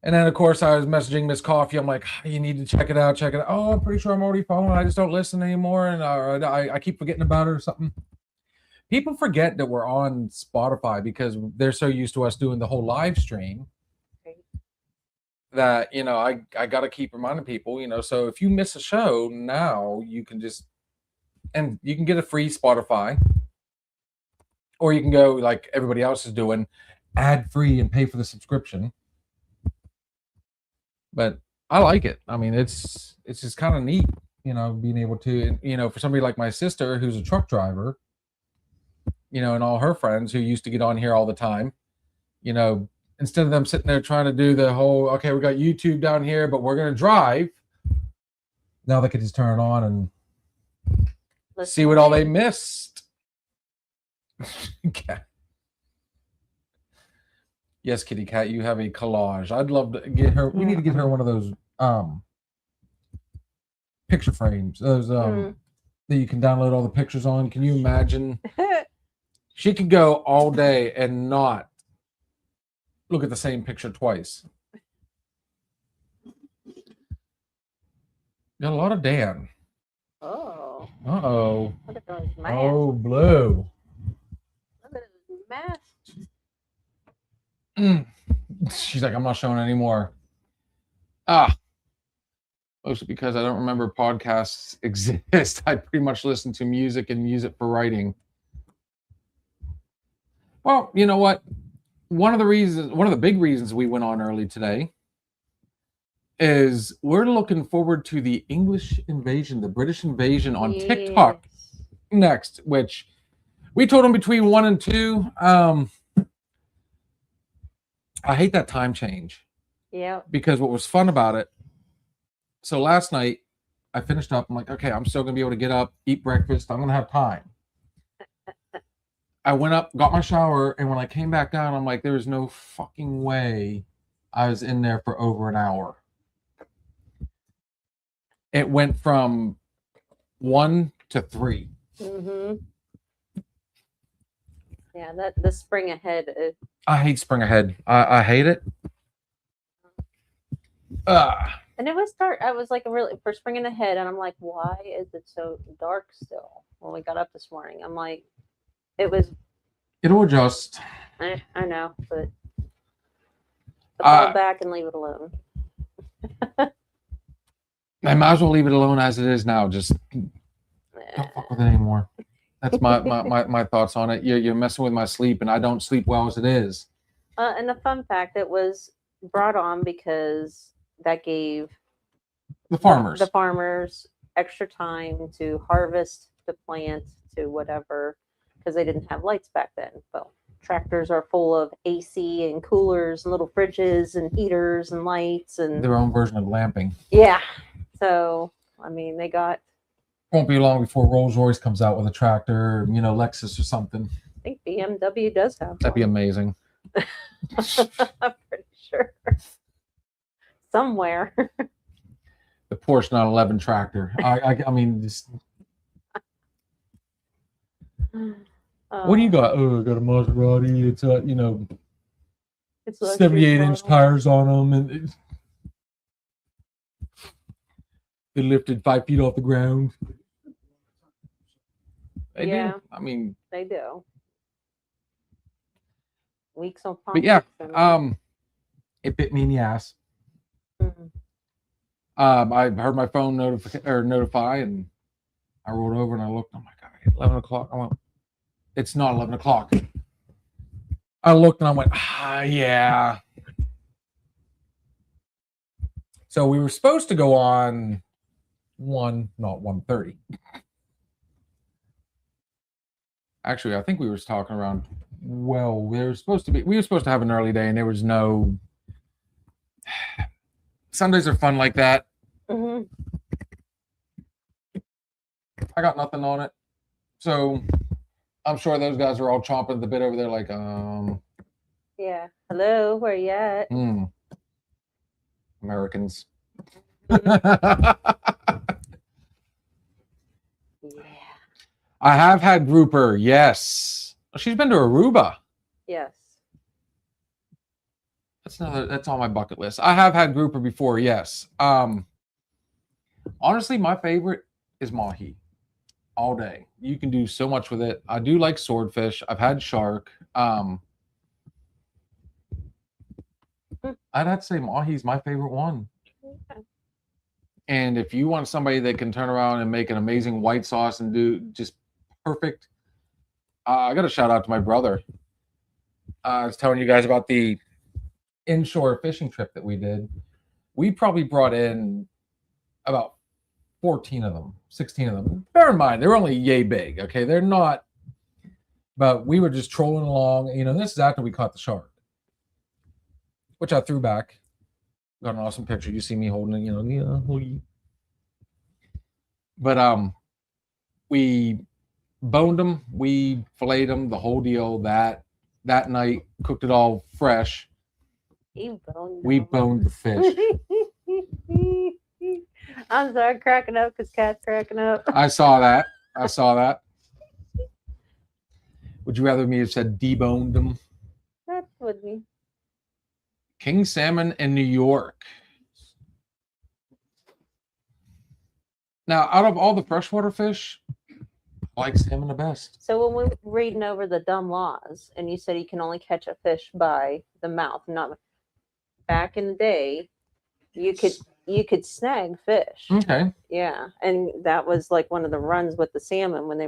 And then, of course, I was messaging Miss Coffee. I'm like, you need to check it out. Check it out. Oh, I'm pretty sure I'm already following. I just don't listen anymore. And I keep forgetting about it or something. People forget that we're on Spotify because they're so used to us doing the whole live stream that, you know, I got to keep reminding people, you know, so if you miss a show now, you can just, and you can get a free Spotify, or you can go like everybody else is doing, ad free and pay for the subscription. But I like it. I mean, it's just kind of neat, you know, being able to, you know, for somebody like my sister who's a truck driver, you know, and all her friends who used to get on here all the time, you know, instead of them sitting there trying to do the whole, okay, we got YouTube down here, but we're going to drive. Now they could just turn it on and see what all they missed. Okay. Yes, Kitty Cat, you have a collage. I'd love to get her. We need to get her one of those picture frames. Those that you can download all the pictures on. Can you imagine? She could go all day and not look at the same picture twice. Got a lot of Dan. Oh. Uh-oh. Look at those masks. Oh, blue. Look at those masks. She's like, I'm not showing anymore. Mostly because I don't remember podcasts exist. I pretty much listen to music and use it for writing. Well, you know what? One of the big reasons we went on early today is we're looking forward to the English invasion, the British invasion on TikTok next, which we told them between 1 and 2. I hate that time change. Yeah. Because what was fun about it, so last night I finished up. I'm like, okay, I'm still gonna be able to get up, eat breakfast. I'm gonna have time. I went up, got my shower, and when I came back down, I'm like, there is no fucking way I was in there for over an hour. It went from 1 to 3. Mm-hmm. Yeah, that the spring ahead is. I hate spring ahead. I hate it. And it was dark. I was like, really for springing ahead, and I'm like, why is it so dark still? When we got up this morning, I'm like, it'll adjust. I know, but fall back and leave it alone. I might as well leave it alone as it is now. Just don't fuck with it anymore. That's my thoughts on it. You're messing with my sleep, and I don't sleep well as it is. And the fun fact, it was brought on because that gave the farmers extra time to harvest, to plant, to whatever, because they didn't have lights back then. Well, tractors are full of AC and coolers and little fridges and heaters and lights and their own version of lamping. Yeah. So, I mean, they got. Won't be long before Rolls-Royce comes out with a tractor, you know, Lexus or something. I think BMW does have. That'd be amazing. I'm pretty sure. Somewhere. The Porsche 911 tractor. I mean, just. What do you got? Oh, I got a Maserati. It's you know, it's 78-inch tires on them, and they lifted 5 feet off the ground. They do. I mean, they do. Weeks on pump. But yeah, it bit me in the ass. Mm-hmm. I heard my phone notify, and I rolled over and I looked. Oh my god, 11 o'clock. I went. It's not 11 o'clock. I looked and I went, yeah. So we were supposed to go on 1:30. Actually, I think we were talking around. Well, we were supposed to have an early day, and there was no. Sundays are fun like that. Hmm. I got nothing on it, so I'm sure those guys are all chomping at the bit over there, like, Yeah. Hello, where you at? Americans. Yeah. I have had grouper, yes. She's been to Aruba. Yes. That's on my bucket list. I have had grouper before, yes. Honestly, my favorite is mahi. All day. You can do so much with it. I do like swordfish. I've had shark. I'd have to say mahi's my favorite one. Okay. And if you want somebody that can turn around and make an amazing white sauce and do just perfect, I got to shout out to my brother. I was telling you guys about the inshore fishing trip that we did. We probably brought in about 14 of them, 16 of them. Bear in mind, they're only yay big, okay? They're not, but we were just trolling along. You know, this is after we caught the shark, which I threw back. Got an awesome picture. You see me holding it, you know. But we boned them, we filleted them, the whole deal. That night, cooked it all fresh. We boned the fish. I'm sorry, cracking up because Cat's cracking up. I saw that. Would you rather me have said deboned them? That would be. King salmon in New York. Now, out of all the freshwater fish, I like salmon the best. So when we were reading over the dumb laws, and you said you can only catch a fish by the mouth, not back in the day, you could snag fish. Okay. Yeah, and that was like one of the runs with the salmon when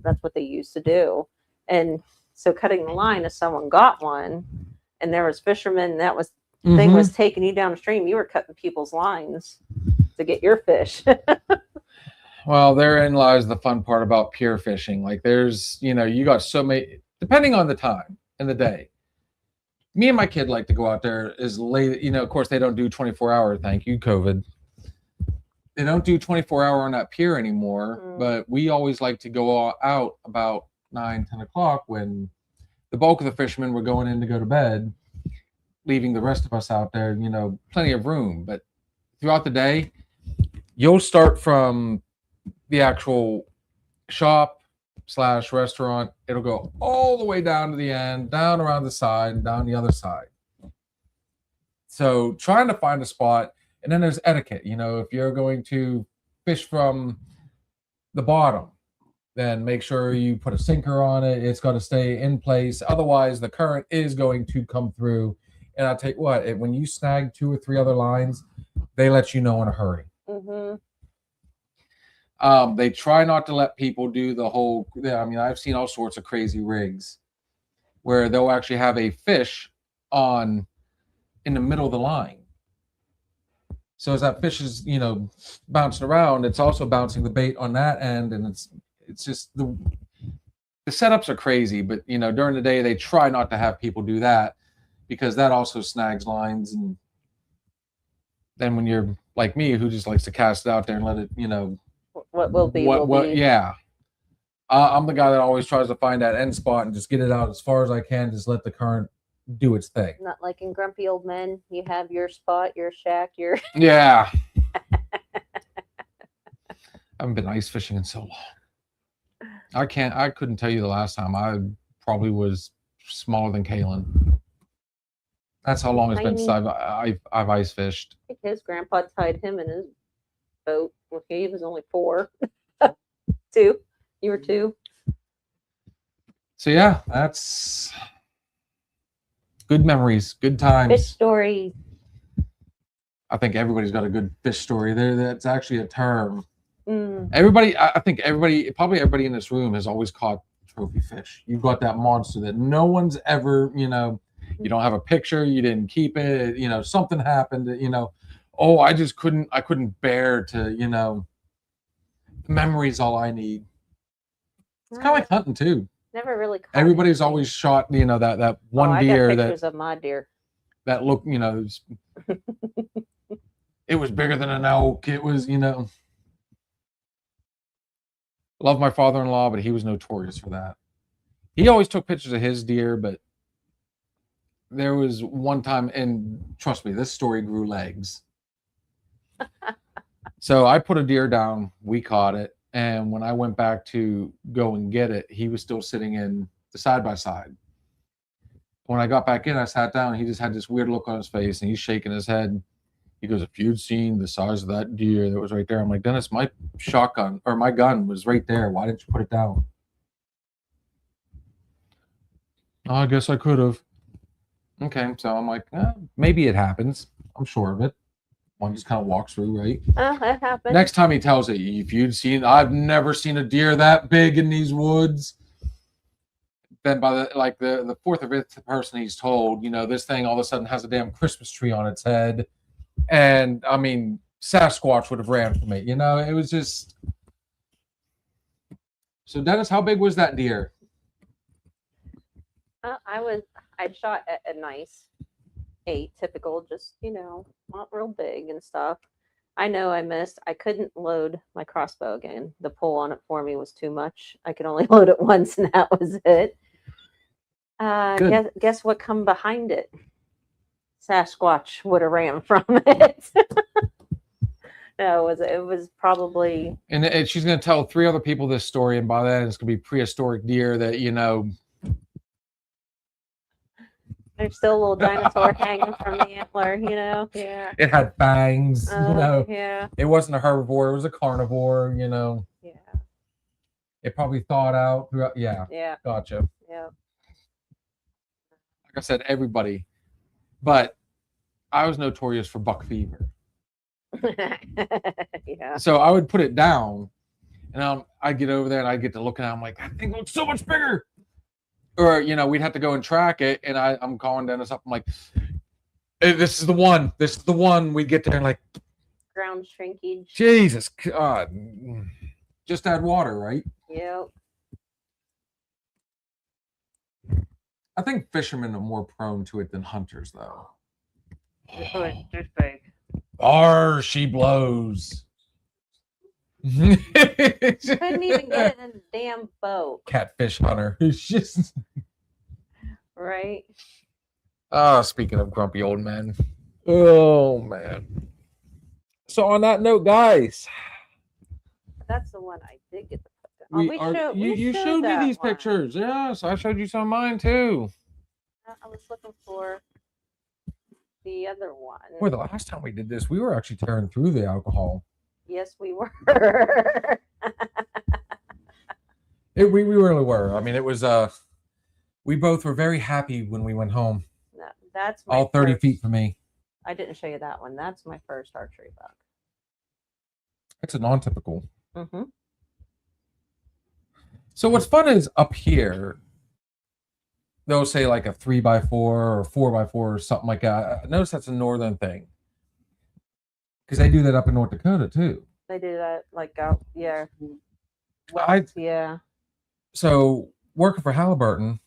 that's what they used to do. And so cutting the line, if someone got one, and there was fishermen, that was thing was taking you downstream, you were cutting people's lines to get your fish. Well, therein lies the fun part about pier fishing. Like there's, you got so many, depending on the time in the day. Me and my kid like to go out there as late, of course they don't do 24-hour, thank you, COVID. They don't do 24-hour on that pier anymore, but we always like to go out about 9, 10 o'clock when the bulk of the fishermen were going in to go to bed, leaving the rest of us out there, plenty of room. But throughout the day, you'll start from the actual shop/restaurant. It'll go all the way down to the end, down around the side, and down the other side. So trying to find a spot, and then there's etiquette. If you're going to fish from the bottom, then make sure you put a sinker on it. It's got to stay in place. Otherwise, the current is going to come through. And I'll tell you what, when you snag 2 or 3 other lines, they let you know in a hurry. They try not to let people do the whole, I've seen all sorts of crazy rigs where they'll actually have a fish in the middle of the line. So as that fish is, bouncing around, it's also bouncing the bait on that end. And it's just the setups are crazy, but during the day, they try not to have people do that because that also snags lines. And then when you're like me, who just likes to cast it out there and let it, what will be, will be. Yeah. I'm the guy that always tries to find that end spot and just get it out as far as I can. Just let the current do its thing. Not like in Grumpy Old Men, you have your spot, your shack, your. Yeah. I haven't been ice fishing in so long. I couldn't tell you the last time. I probably was smaller than Kaylin. That's how long it's been since I've ice fished. I think his grandpa tied him in his boat when he was only 4. 2. You were 2. So yeah, that's good memories, good times. Fish stories. I think everybody's got a good fish story. That's actually a term. Everybody, I think probably everybody in this room has always caught trophy fish. You've got that monster that no one's ever, you don't have a picture, you didn't keep it, something happened, Oh, I couldn't bear to, memory's all I need. It's kind of like hunting too. Never really caught Everybody's anything. always shot, that one I got deer pictures of my deer. that looked, it was bigger than an elk. It was, love my father-in-law, but he was notorious for that. He always took pictures of his deer, but there was one time, and trust me, this story grew legs. So I put a deer down, we caught it, and when I went back to go and get it, he was still sitting in the side-by-side. When I got back in, I sat down, and he just had this weird look on his face, and he's shaking his head. He goes, if you'd seen the size of that deer that was right there. I'm like, Dennis, my shotgun, or my gun was right there. Why didn't you put it down? Oh, I guess I could have. Okay, so I'm like, maybe it happens. I'm sure of it. One just kind of walks through, right? That happened. Next time he tells it, if you'd seen, I've never seen a deer that big in these woods. Then by the fourth or fifth person he's told, this thing all of a sudden has a damn Christmas tree on its head. And I mean, Sasquatch would have ran from it. It was just. So Dennis, how big was that deer? I'd shot a nice 8, typical, just not real big and stuff. I know I missed. I couldn't load my crossbow again. The pull on it for me was too much. I could only load it once, and that was it. Guess what come behind it? Sasquatch would have ran from it. No, it was probably. And she's going to tell 3 other people this story, and by then it's going to be prehistoric deer that There's still a little dinosaur hanging from the antler, Yeah. It had fangs, Yeah. It wasn't a herbivore; it was a carnivore, Yeah. It probably thawed out throughout. Yeah. Yeah. Gotcha. Yeah. Like I said, everybody, but I was notorious for buck fever. Yeah. So I would put it down, and I'd get over there and I'd get to looking at it. I'm like, that thing looks so much bigger. Or, we'd have to go and track it. And I'm calling Dennis up. I'm like, hey, this is the one. This is the one. We get there and like. Ground shrinkage. Jesus God. Just add water, right? Yep. I think fishermen are more prone to it than hunters, though. Just big. She blows. Couldn't even get it in the damn boat. Catfish hunter. It's just. Right. Speaking of grumpy old men. Oh, man. So on that note, guys. That's the one I did get the picture. You showed me these pictures. Yes, I showed you some of mine too. I was looking for the other one. Boy, the last time we did this, we were actually tearing through the alcohol. Yes, we were. We really were. I mean, it was we both were very happy when we went home. No, that's my all 30 first, feet for me. I didn't show you that one. That's my first archery buck. It's a non-typical. Mm-hmm. So what's fun is up here, they'll say like a 3x4 or 4x4 or something like that. I notice that's a northern thing. Because they do that up in North Dakota too. They do that like out, yeah. Yeah. So working for Halliburton,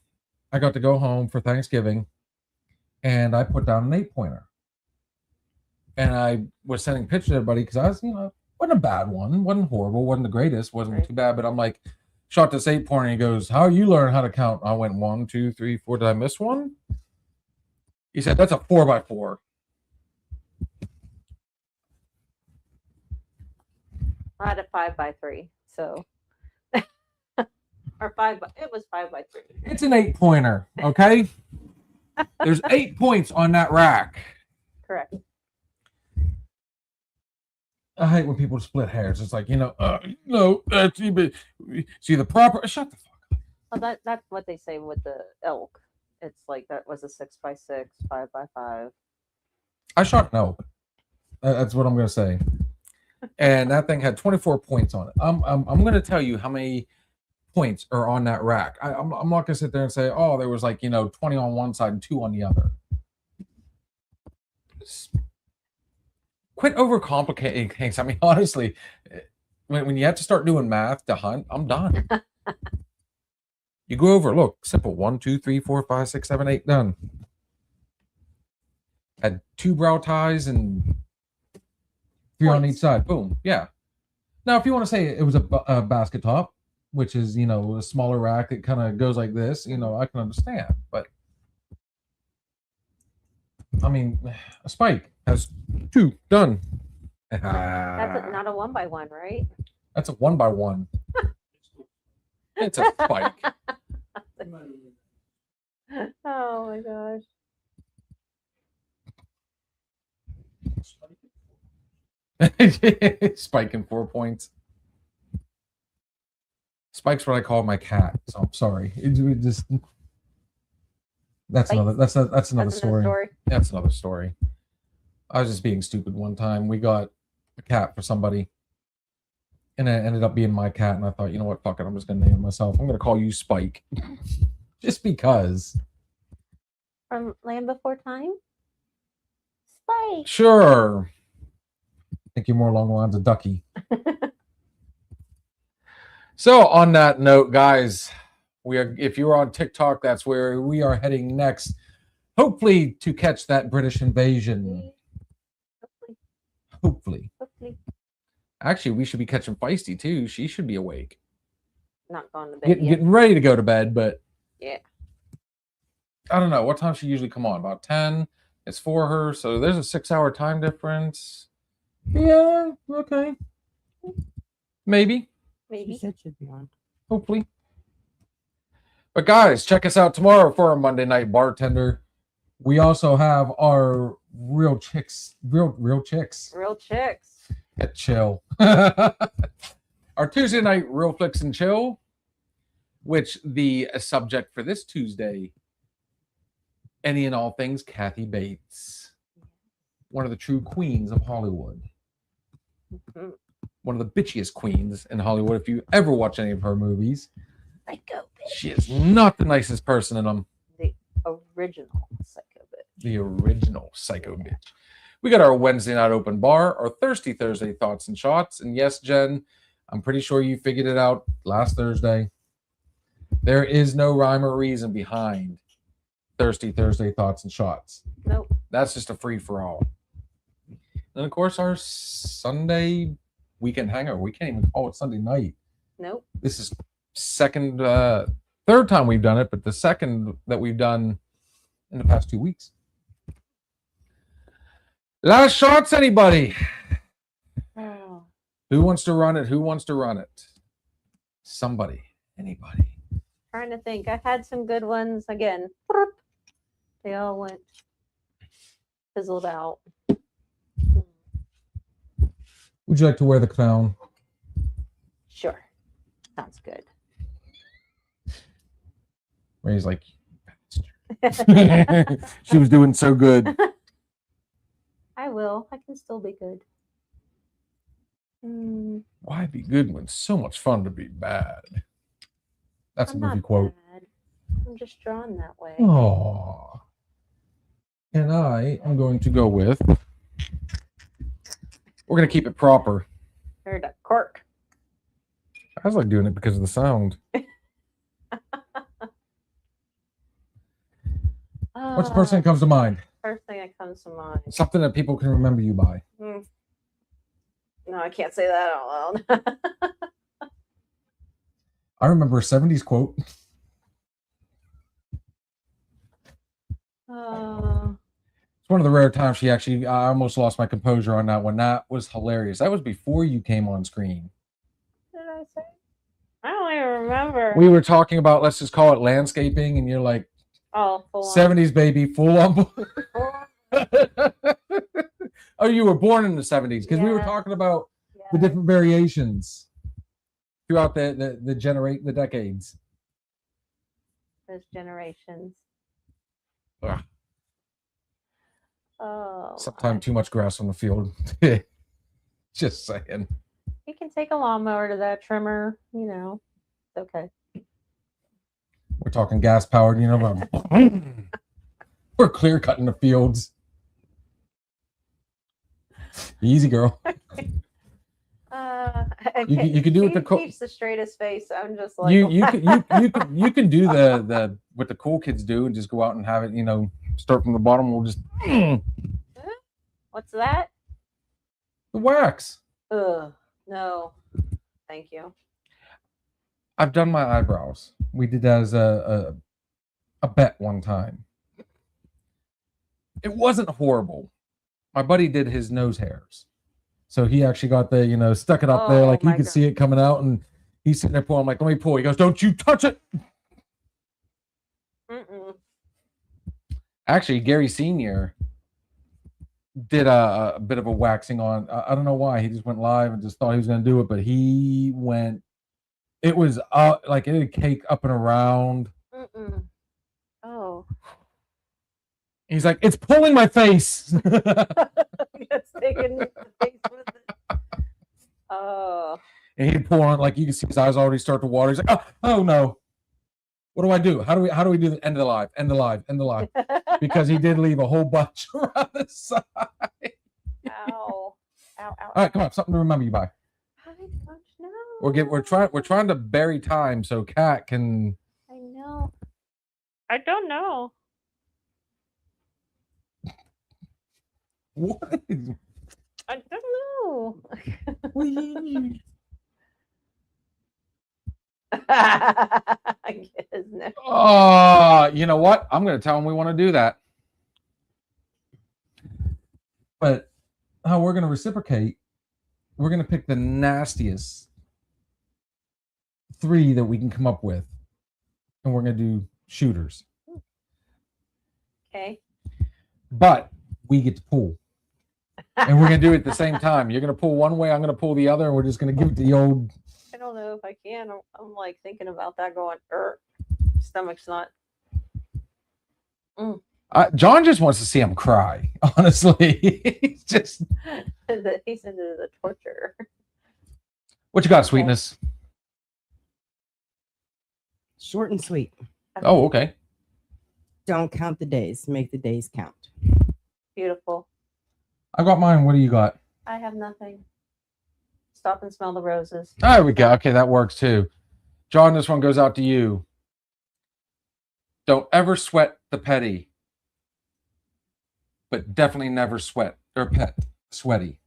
I got to go home for Thanksgiving, and I put down an 8-pointer. And I was sending pictures to everybody because I was, wasn't a bad one, wasn't horrible, wasn't the greatest, wasn't too bad. But I'm like, shot this 8-pointer, and he goes, "How you learn how to count?" I went 1, 2, 3, 4. Did I miss one? He said, "That's a 4x4." I had a 5x3, so or it was 5x3. It's an 8-pointer, okay? There's 8 points on that rack. Correct. I hate when people split hairs. It's like, no, that's see the proper. Shut the fuck up. Well, that's what they say with the elk. It's like that was a 6x6, 5x5. I shot an elk. That's what I'm gonna say. And that thing had 24 points on it. I'm gonna tell you how many points are on that rack. I'm not gonna sit there and say, oh, there was like 20 on one side and 2 on the other. quit overcomplicating things. I mean, honestly, when you have to start doing math to hunt, I'm done. You go over, look, simple 1, 2, 3, 4, 5, 6, 7, 8, done. Had 2 brow ties and 3 on each side. Boom. Yeah. Now, if you want to say it was a basket top, which is, a smaller rack that kind of goes like this, I can understand. But I mean, a spike has 2 done. That's not a 1x1, right? That's a 1x1. It's a spike. Oh my gosh. Spike in 4 points. Spike's what I call my cat. So I'm sorry. It just that's another story. That's another story. I was just being stupid one time. We got a cat for somebody, and it ended up being my cat. And I thought, you know what, fuck it, I'm just gonna name it myself. I'm gonna call you Spike, just because. From Land Before Time? Spike. Sure. I think you're more along the lines of Ducky. So on that note, guys, if you're on TikTok, that's where we are heading next. Hopefully to catch that British invasion. Hopefully. Actually, we should be catching Feisty too. She should be awake. Not going to bed yet. Getting ready to go to bed, but yeah. I don't know. What time she usually come on? About 10. It's for her, so there's a 6-hour time difference. Yeah, okay. Maybe. She said she'd be on. Hopefully. But guys, check us out tomorrow for our Monday Night Bartender. We also have our real chicks at Chill. Our Tuesday night Real Flicks and Chill, which the subject for this Tuesday, any and all things Kathy Bates, one of the true queens of Hollywood. Mm-hmm. One of the bitchiest queens in Hollywood. If you ever watch any of her movies, Psycho bitch. she is not the nicest person in them. The original psycho bitch. The original psycho bitch. We got our Wednesday night open bar, our Thirsty Thursday thoughts and shots. And yes, Jen, I'm pretty sure you figured it out last Thursday. There is no rhyme or reason behind Thirsty Thursday thoughts and shots. Nope. That's just a free for all. And of course, our Sunday weekend hangover. We can't even call it Sunday night. Nope. This is third time we've done it, but the second that we've done in the past 2 weeks. Last shots, anybody? Oh. Who wants to run it? Who wants to run it? Somebody. Anybody. Trying to think. I had some good ones. Again, they all went fizzled out. Would you like to wear the crown? Sure. Sounds good. Ray's like, she was doing so good. I will. I can still be good. Why be good when it's so much fun to be bad? That's I'm a movie not quote. bad. I'm just drawn that way. Aww. And I am going to go with, we're going to keep it proper. Heard a cork. I was like doing it because of the sound. What's the first thing that comes to mind? First thing that comes to mind. Something that people can remember you by. No, I can't say that out loud. I remember a 70s quote. It's one of the rare times I almost lost my composure on that one. That was hilarious. That was before you came on screen. What did I say? I don't even remember. We were talking about, let's just call it landscaping, and you're like, oh, full 70s, baby, full on. Oh, you were born in the 70s, because we were talking about the different variations throughout the decades. Those generations. Ugh. Oh. Sometimes too much grass on the field. Just saying. You can take a lawnmower to that trimmer, it's okay. We're talking gas powered, we're clear cutting the fields. Easy, girl. You could do it with the keeps the straightest face. I'm just like you can do the what the cool kids do and just go out and have it. Start from the bottom. We'll just What's that? the wax. Ugh, no, thank you. I've done my eyebrows. We did that as a bet one time. It wasn't horrible. My buddy did his nose hairs. So he actually got the, stuck it up there. Like you could see it coming out. And he's sitting there pulling. I'm like, let me pull. He goes, don't you touch it. Mm-mm. Actually, Gary Sr. did a bit of a waxing on. I don't know why. He just went live and just thought he was going to do it. But he went. It was like it had cake up and around. Mm-mm. Oh. He's like, it's pulling my face. It's taking the face with it. Oh. And he'd pull on, like you can see his eyes already start to water. He's like, oh no. What do I do? How do we do the end of the live? End the live. Because he did leave a whole bunch around the side. Ow. Ow. All right, come on, something to remember you by. I don't know. We're trying to bury time so Kat can. I know. I don't know. What? I don't know. I guess no. Oh, you know what? I'm going to tell him we want to do that. But how we're going to reciprocate, we're going to pick the nastiest 3 that we can come up with. And we're going to do shooters. Okay. But we get to pull. And we're going to do it at the same time. You're going to pull one way, I'm going to pull the other, and we're just going to give it the old. I don't know if I can. I'm like thinking about that going, stomach's not. John just wants to see him cry, honestly. He's just. He's into the torture. What you got, sweetness? Short and sweet. Oh, okay. Don't count the days. Make the days count. Beautiful. I got mine. What do you got? I have nothing. Stop and smell the roses. There we go. Okay, that works too. John, this one goes out to you. Don't ever sweat the petty, but definitely never sweat or pet sweaty.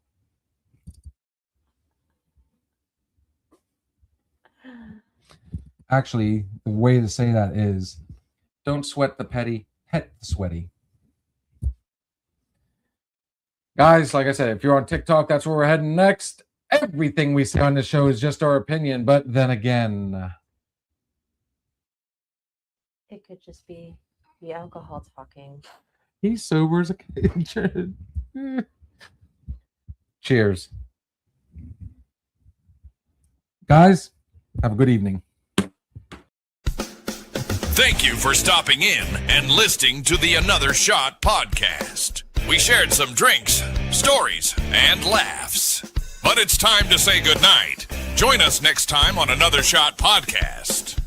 Actually, the way to say that is don't sweat the petty, pet the sweaty. Guys, like I said, if you're on TikTok, that's where we're heading next. Everything we say on this show is just our opinion, but then again, It could just be the alcohol talking. he's sober as a kid. Cheers. Guys, have a good evening. Thank you for stopping in and listening to the Another Shot podcast. We shared some drinks, stories, and laughs. But it's time to say goodnight. Join us next time on Another Shot podcast.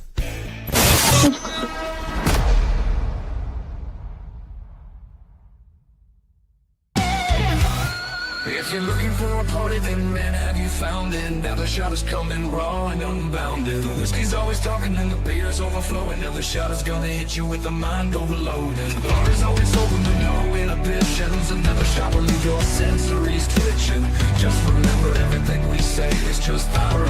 If you're looking for a party, then man, have you found it? Now the shot is coming raw and unbounded. The whiskey's always talking and the beer's overflowing. Now the shot is gonna hit you with the mind overloaded. The bar is always open with no inhibitions. Another shot will leave your sensories twitching. Just remember, everything we say is just our